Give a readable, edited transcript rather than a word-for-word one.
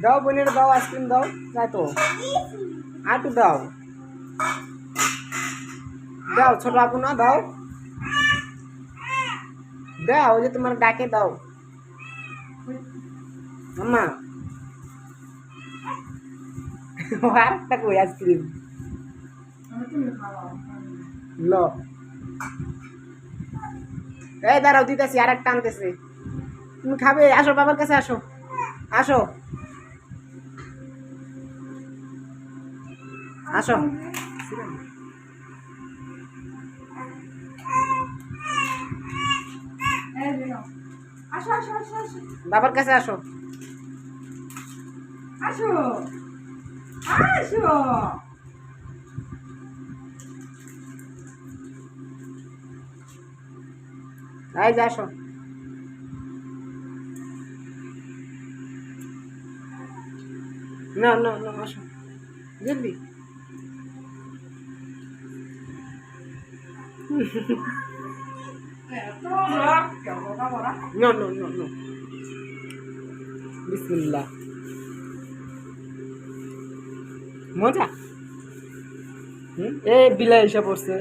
দাও বোনের দাও, আইসক্রিম দাও, যাই তো আটু দাও, দাও ছোট আপু না, দাও দাও, ওই যে তোমার ডাকে দাও আম্মা। আর একটা কই আইসক্রিম লো, এই দাঁড়াও দিতেছি, আর একটা আনতেছি, তুমি খাবে? আসো বাবার কাছে, আসো আসো আসো, বাবার কাছে আসো, আসো আসো। এই যে আসো, না না না, আসো জলদি। No, no, no, no. বিসমিল্লাহ। মজা। এ বিলাই এসে পড়ছে।